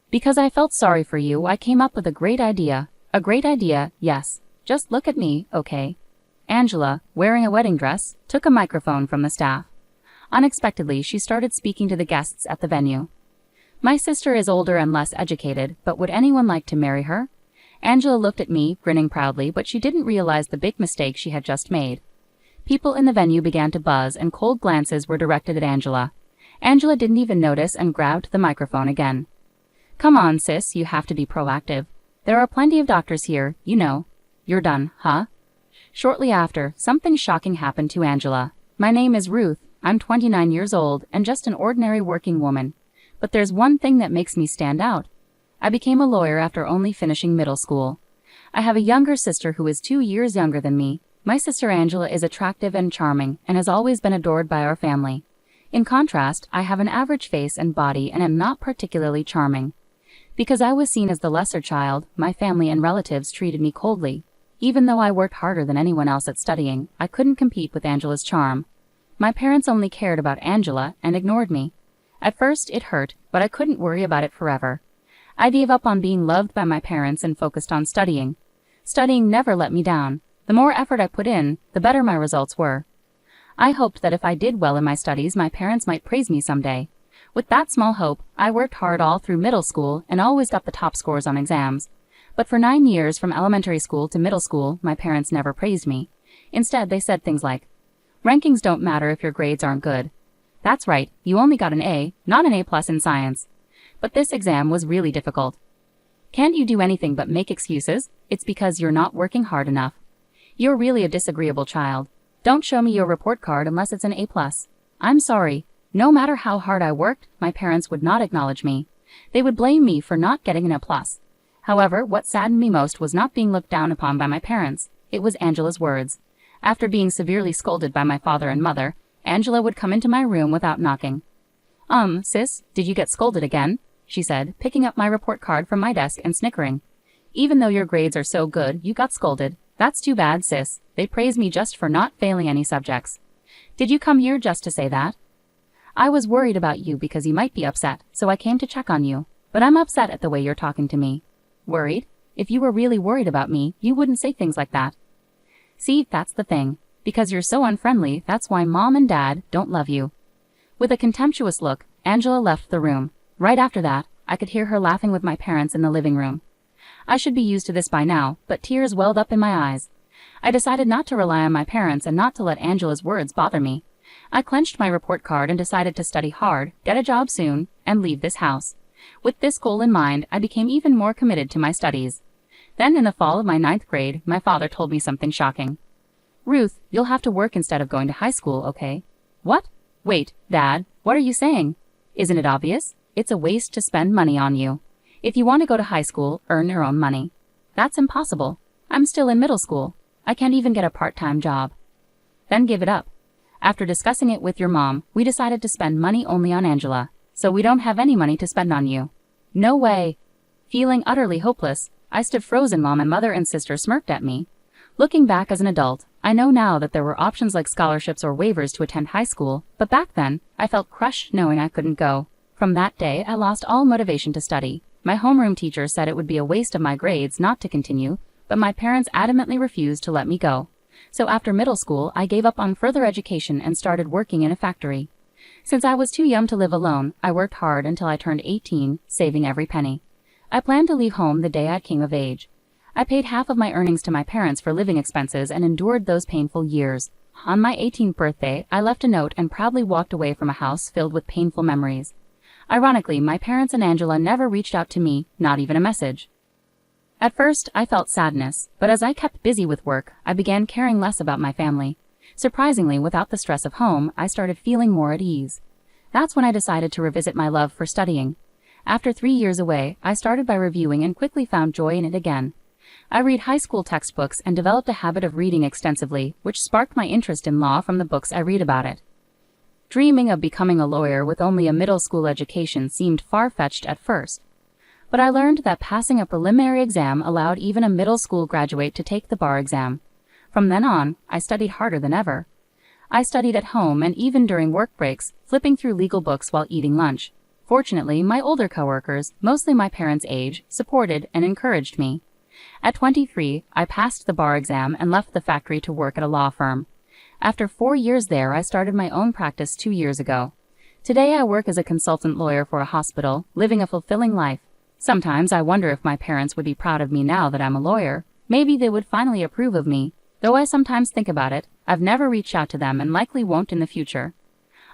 Because I felt sorry for you, I came up with a great idea. A great idea, yes. Just look at me, okay? Angela, wearing a wedding dress, took a microphone from the staff. Unexpectedly, she started speaking to the guests at the venue. My sister is older and less educated, but would anyone like to marry her? Angela looked at me, grinning proudly, but she didn't realize the big mistake she had just made. People in the venue began to buzz and cold glances were directed at Angela. Angela didn't even notice and grabbed the microphone again. Come on, sis, you have to be proactive. There are plenty of doctors here, you know. You're done, huh? Shortly after, something shocking happened to Angela. My name is Ruth, I'm 29 years old and just an ordinary working woman. But there's one thing that makes me stand out. I became a lawyer after only finishing middle school. I have a younger sister who is 2 years younger than me. My sister Angela is attractive and charming and has always been adored by our family. In contrast, I have an average face and body and am not particularly charming. Because I was seen as the lesser child, my family and relatives treated me coldly. Even though I worked harder than anyone else at studying, I couldn't compete with Angela's charm. My parents only cared about Angela and ignored me. At first, it hurt, but I couldn't worry about it forever. I gave up on being loved by my parents and focused on studying. Studying never let me down. The more effort I put in, the better my results were. I hoped that if I did well in my studies, my parents might praise me someday. With that small hope, I worked hard all through middle school and always got the top scores on exams. But for 9 years, from elementary school to middle school, my parents never praised me. Instead, they said things like, "Rankings don't matter if your grades aren't good. That's right, you only got an A, not an A+ in science." But this exam was really difficult. Can't you do anything but make excuses? It's because you're not working hard enough. You're really a disagreeable child. Don't show me your report card unless it's an A+. I'm sorry. No matter how hard I worked, my parents would not acknowledge me. They would blame me for not getting an A+. However, what saddened me most was not being looked down upon by my parents. It was Angela's words. After being severely scolded by my father and mother, Angela would come into my room without knocking. Sis, did you get scolded again?" she said, picking up my report card from my desk and snickering. "Even though your grades are so good, you got scolded. That's too bad, sis. They praise me just for not failing any subjects. Did you come here just to say that?" "I was worried about you because you might be upset, so I came to check on you. But I'm upset at the way you're talking to me." "Worried? If you were really worried about me, you wouldn't say things like that." "See, that's the thing. Because you're so unfriendly, that's why Mom and Dad don't love you." With a contemptuous look, Angela left the room. Right after that, I could hear her laughing with my parents in the living room. I should be used to this by now, but tears welled up in my eyes. I decided not to rely on my parents and not to let Angela's words bother me. I clenched my report card and decided to study hard, get a job soon, and leave this house. With this goal in mind, I became even more committed to my studies. Then in the fall of my 9th grade, my father told me something shocking. "Ruth, you'll have to work instead of going to high school, okay?" "What? Wait, Dad, what are you saying? Isn't it obvious? It's a waste to spend money on you. If you want to go to high school, earn your own money." "That's impossible. I'm still in middle school. I can't even get a part-time job." "Then give it up. After discussing it with your mom, we decided to spend money only on Angela, so we don't have any money to spend on you." "No way." Feeling utterly hopeless, I stood frozen while my mother and sister smirked at me. Looking back as an adult, I know now that there were options like scholarships or waivers to attend high school, but back then, I felt crushed knowing I couldn't go. From that day, I lost all motivation to study. My homeroom teacher said it would be a waste of my grades not to continue, but my parents adamantly refused to let me go. So after middle school, I gave up on further education and started working in a factory. Since I was too young to live alone, I worked hard until I turned 18, saving every penny. I planned to leave home the day I came of age. I paid half of my earnings to my parents for living expenses and endured those painful years. On my 18th birthday, I left a note and proudly walked away from a house filled with painful memories. Ironically, my parents and Angela never reached out to me, not even a message. At first, I felt sadness, but as I kept busy with work, I began caring less about my family. Surprisingly, without the stress of home, I started feeling more at ease. That's when I decided to revisit my love for studying. After 3 years away, I started by reviewing and quickly found joy in it again. I read high school textbooks and developed a habit of reading extensively, which sparked my interest in law from the books I read about it. Dreaming of becoming a lawyer with only a middle school education seemed far-fetched at first. But I learned that passing a preliminary exam allowed even a middle school graduate to take the bar exam. From then on, I studied harder than ever. I studied at home and even during work breaks, flipping through legal books while eating lunch. Fortunately, my older coworkers, mostly my parents' age, supported and encouraged me. At 23, I passed the bar exam and left the factory to work at a law firm. After 4 years there, I started my own practice 2 years ago. Today I work as a consultant lawyer for a hospital, living a fulfilling life. Sometimes I wonder if my parents would be proud of me now that I'm a lawyer. Maybe they would finally approve of me. Though I sometimes think about it, I've never reached out to them and likely won't in the future.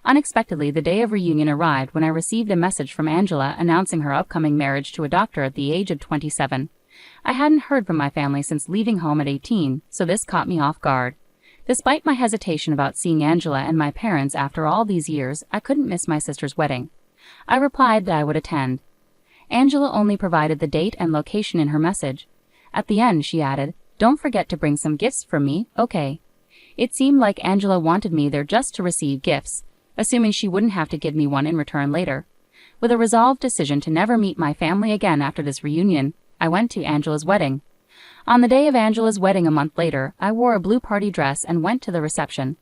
Unexpectedly, the day of reunion arrived when I received a message from Angela announcing her upcoming marriage to a doctor at the age of 27. I hadn't heard from my family since leaving home at 18, so this caught me off guard. Despite my hesitation about seeing Angela and my parents after all these years, I couldn't miss my sister's wedding. I replied that I would attend. Angela only provided the date and location in her message. At the end, she added, "Don't forget to bring some gifts from me, okay?" It seemed like Angela wanted me there just to receive gifts, assuming she wouldn't have to give me one in return later. With a resolved decision to never meet my family again after this reunion, I went to Angela's wedding. On the day of Angela's wedding a month later, I wore a blue party dress and went to the reception.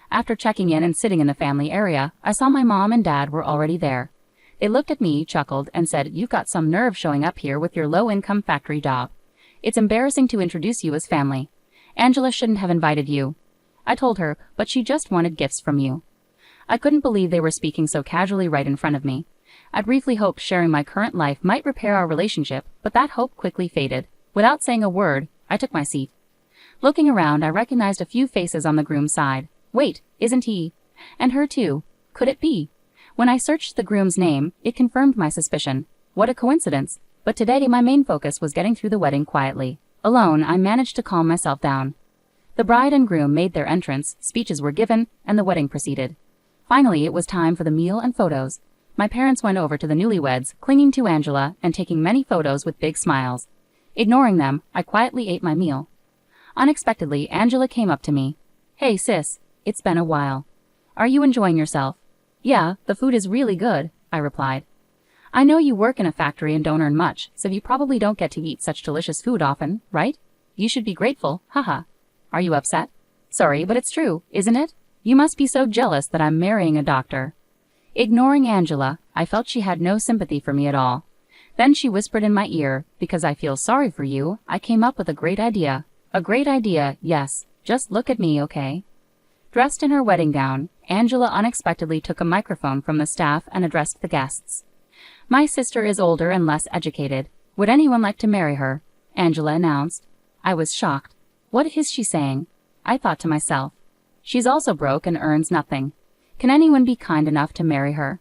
After checking in and sitting in the family area, I saw my mom and dad were already there. They looked at me, chuckled, and said, "You've got some nerve showing up here with your low-income factory job. It's embarrassing to introduce you as family. Angela shouldn't have invited you." I told her, "But she just wanted gifts from you." I couldn't believe they were speaking so casually right in front of me. I briefly hoped sharing my current life might repair our relationship, but that hope quickly faded. Without saying a word, I took my seat. Looking around, I recognized a few faces on the groom's side. Wait, isn't he? And her too. Could it be? When I searched the groom's name, it confirmed my suspicion. What a coincidence. But today my main focus was getting through the wedding quietly. Alone, I managed to calm myself down. The bride and groom made their entrance, speeches were given, and the wedding proceeded. Finally, it was time for the meal and photos. My parents went over to the newlyweds, clinging to Angela and taking many photos with big smiles. Ignoring them, I quietly ate my meal. Unexpectedly, Angela came up to me. "Hey sis, it's been a while. Are you enjoying yourself?" "Yeah, the food is really good," I replied. "I know you work in a factory and don't earn much, so you probably don't get to eat such delicious food often, right? You should be grateful, haha. Are you upset?" "Sorry, but it's true, isn't it? You must be so jealous that I'm marrying a doctor." Ignoring Angela, I felt she had no sympathy for me at all. Then she whispered in my ear, "Because I feel sorry for you, I came up with a great idea." "A great idea, yes. Just look at me, okay?" Dressed in her wedding gown, Angela unexpectedly took a microphone from the staff and addressed the guests. "My sister is older and less educated. Would anyone like to marry her?" Angela announced. I was shocked. What is she saying? I thought to myself. She's also broke and earns nothing. Can anyone be kind enough to marry her?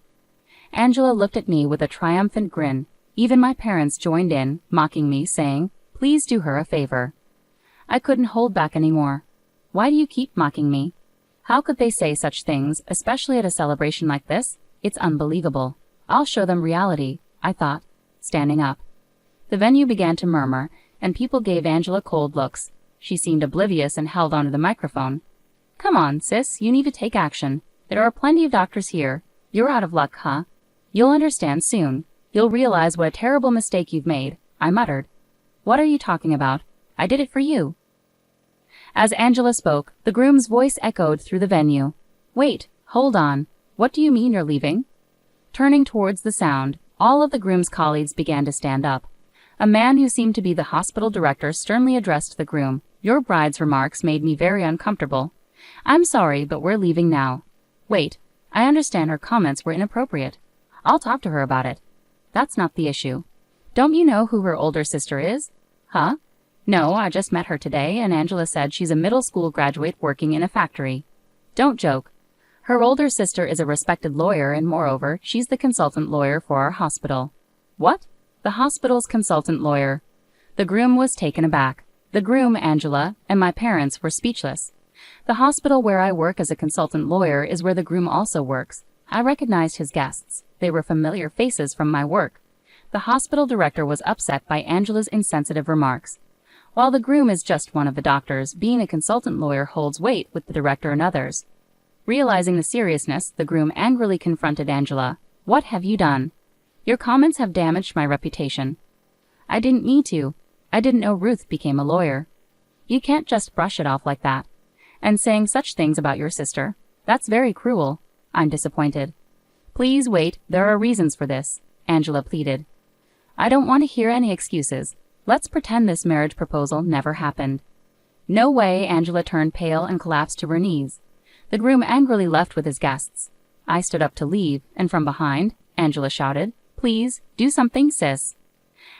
Angela looked at me with a triumphant grin. Even my parents joined in, mocking me, saying, "Please do her a favor." I couldn't hold back anymore. "Why do you keep mocking me? How could they say such things, especially at a celebration like this? It's unbelievable. I'll show them reality," I thought, standing up. The venue began to murmur, and people gave Angela cold looks. She seemed oblivious and held onto the microphone. "Come on, sis, you need to take action. There are plenty of doctors here. You're out of luck, huh? You'll understand soon. You'll realize what a terrible mistake you've made," I muttered. "What are you talking about? I did it for you." As Angela spoke, the groom's voice echoed through the venue. "Wait, hold on. What do you mean you're leaving?" Turning towards the sound, all of the groom's colleagues began to stand up. A man who seemed to be the hospital director sternly addressed the groom. "Your bride's remarks made me very uncomfortable. I'm sorry, but we're leaving now." "Wait, I understand her comments were inappropriate. I'll talk to her about it." "That's not the issue. Don't you know who her older sister is?" "Huh? No, I just met her today, and Angela said she's a middle school graduate working in a factory." "Don't joke. Her older sister is a respected lawyer, and moreover, she's the consultant lawyer for our hospital." "What? The hospital's consultant lawyer?" The groom was taken aback. The groom, Angela, and my parents were speechless. The hospital where I work as a consultant lawyer is where the groom also works. I recognized his guests. They were familiar faces from my work. The hospital director was upset by Angela's insensitive remarks. While the groom is just one of the doctors, being a consultant lawyer holds weight with the director and others. Realizing the seriousness, the groom angrily confronted Angela. "What have you done? Your comments have damaged my reputation." "I didn't need to. I didn't know Ruth became a lawyer." "You can't just brush it off like that. And saying such things about your sister. That's very cruel." "I'm disappointed." Please wait, there are reasons for this, Angela pleaded. I don't want to hear any excuses. Let's pretend this marriage proposal never happened. No way, Angela turned pale and collapsed to her knees. The groom angrily left with his guests. I stood up to leave, and from behind, Angela shouted, Please, do something, sis.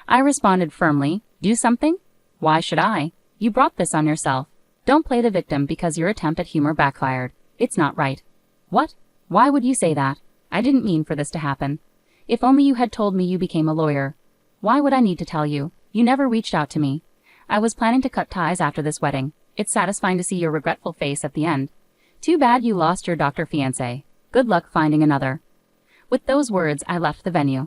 I responded firmly, Do something? Why should I? You brought this on yourself. Don't play the victim because your attempt at humor backfired. It's not right. What? Why would you say that? I didn't mean for this to happen. If only you had told me you became a lawyer. Why would I need to tell you? You never reached out to me. I was planning to cut ties after this wedding. It's satisfying to see your regretful face at the end. Too bad you lost your doctor fiancé. Good luck finding another. With those words, I left the venue.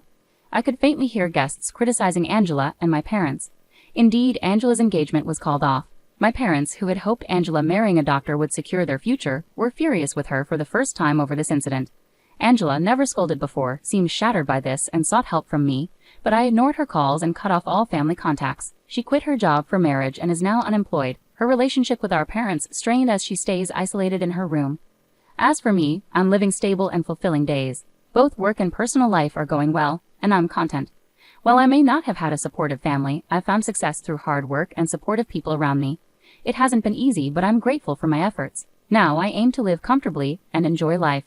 I could faintly hear guests criticizing Angela and my parents. Indeed, Angela's engagement was called off. My parents, who had hoped Angela marrying a doctor would secure their future, were furious with her for the first time over this incident. Angela, never scolded before, seemed shattered by this and sought help from me, but I ignored her calls and cut off all family contacts. She quit her job for marriage and is now unemployed. Her relationship with our parents strained as she stays isolated in her room. As for me, I'm living stable and fulfilling days. Both work and personal life are going well, and I'm content. While I may not have had a supportive family, I've found success through hard work and supportive people around me. It hasn't been easy, but I'm grateful for my efforts. Now I aim to live comfortably and enjoy life.